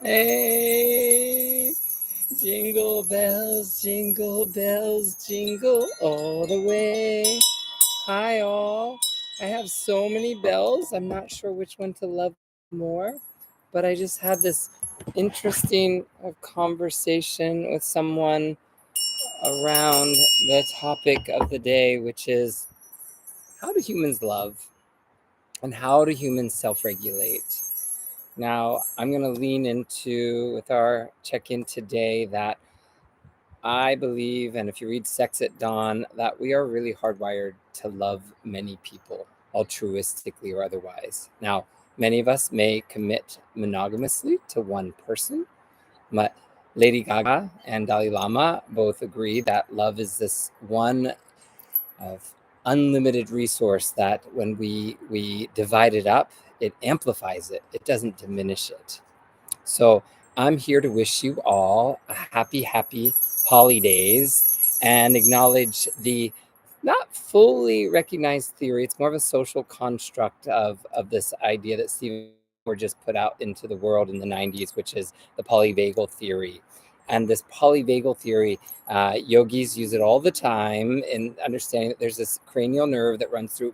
Hey, jingle bells, jingle all the way. Hi, all. I have so many bells. I'm not sure which one to love more, but I just had this interesting conversation with someone around the topic of the day, which is how do humans love and how do humans self-regulate? Now, I'm going to lean into, with our check-in today, that I believe, and if you read Sex at Dawn, that we are really hardwired to love many people, altruistically or otherwise. Now, many of us may commit monogamously to one person, but Lady Gaga and Dalai Lama both agree that love is this one of unlimited resource that when we divide it up, it amplifies it. It doesn't diminish it. So I'm here to wish you all a happy PolyDaze and acknowledge the not fully recognized theory. It's more of a social construct of this idea that Stephen Moore just put out into the world in the 90s, which is the polyvagal theory. And this polyvagal theory, yogis use it all the time in understanding that there's this cranial nerve that runs through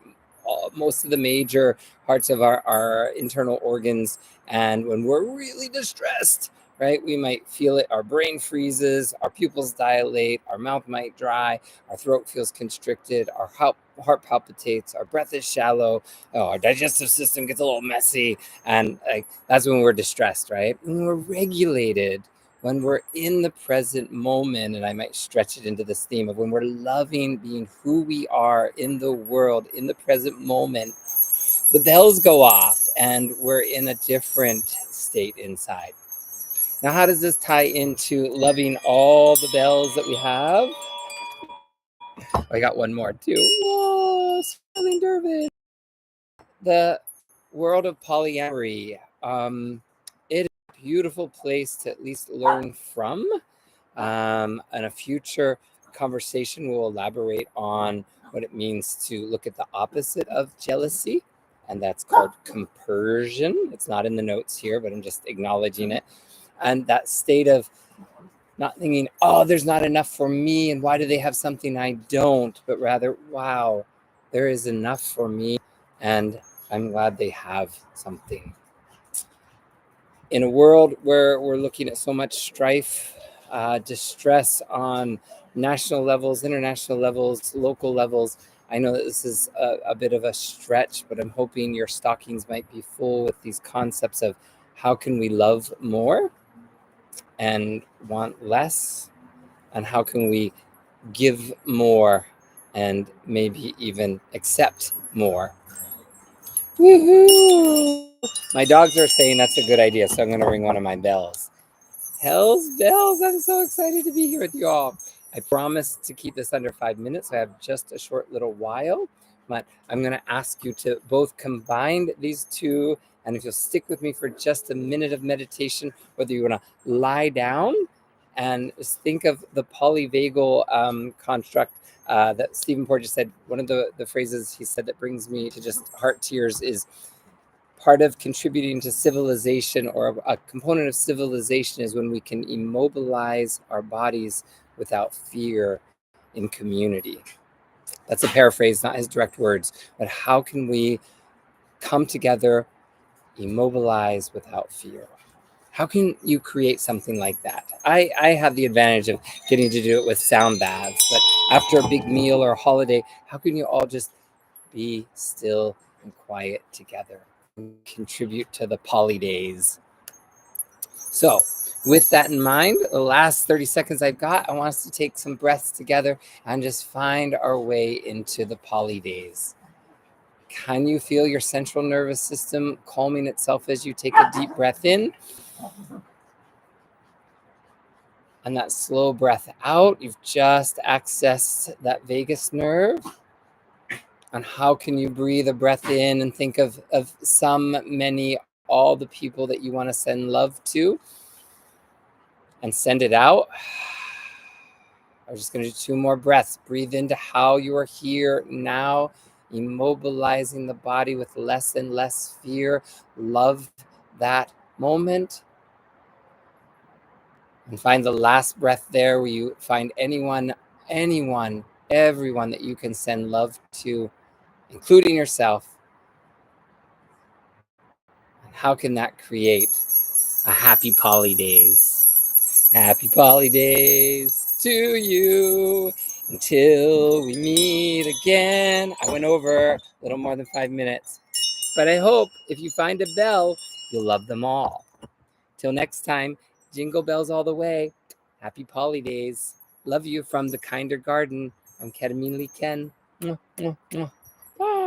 most of the major parts of our internal organs. And when we're really distressed, right, we might feel it. Our brain freezes, our pupils dilate, our mouth might dry, our throat feels constricted, our heart palpitates, our breath is shallow, our digestive system gets a little messy. And that's when we're distressed, right? When we're regulated, when we're in the present moment, and I might stretch it into this theme of when we're loving being who we are in the world, in the present moment, the bells go off and we're in a different state inside. Now, how does this tie into loving all the bells that we have? Oh, I got one more too. Whoa, Sterling Dervish. The world of polyamory. It is a beautiful place to at least learn from. And a future conversation will elaborate on what it means to look at the opposite of jealousy, and that's called compersion. It's not in the notes here, but I'm just acknowledging it. And that state of not thinking, oh, there's not enough for me, and why do they have something I don't, but rather, wow, there is enough for me, and I'm glad they have something. In a world where we're looking at so much strife, distress on national levels, international levels, local levels, I know that this is a bit of a stretch, but I'm hoping your stockings might be full with these concepts of how can we love more and want less, and how can we give more and maybe even accept more. Woohoo! My dogs are saying that's a good idea, so I'm going to ring one of my bells. Hell's bells! I'm so excited to be here with you all. I promise to keep this under 5 minutes. I have just a short little while, but I'm going to ask you to both combine these two. And if you'll stick with me for just a minute of meditation, whether you want to lie down and just think of the polyvagal construct that Stephen Porges said. One of the phrases he said that brings me to just heart tears is part of contributing to civilization, or a component of civilization, is when we can immobilize our bodies without fear in community. That's a paraphrase, not his direct words, but how can we come together, immobilize without fear? How can you create something like that? I have the advantage of getting to do it with sound baths, but after a big meal or a holiday, how can you all just be still and quiet together and contribute to the PolyDaze? So with that in mind, the last 30 seconds I've got, I want us to take some breaths together and just find our way into the PolyDaze. Can you feel your central nervous system calming itself as you take a deep breath in? And that slow breath out, you've just accessed that vagus nerve. And how can you breathe a breath in and think of some, many, all the people that you want to send love to, and send it out? I'm just going to do 2 more breaths. Breathe into how you are here now, immobilizing the body with less and less fear. Love that moment. And find the last breath there where you find anyone, everyone that you can send love to, including yourself. And how can that create a happy PolyDaze? Happy PolyDaze to you. Until we meet again. I went over a little more than 5 minutes. But I hope if you find a bell, you'll love them all. Till next time, jingle bells all the way. Happy PolyDaze. Love you from the Kinder Garden. I'm Ketamine Lee Ken. Mwah, mwah, mwah. Bye.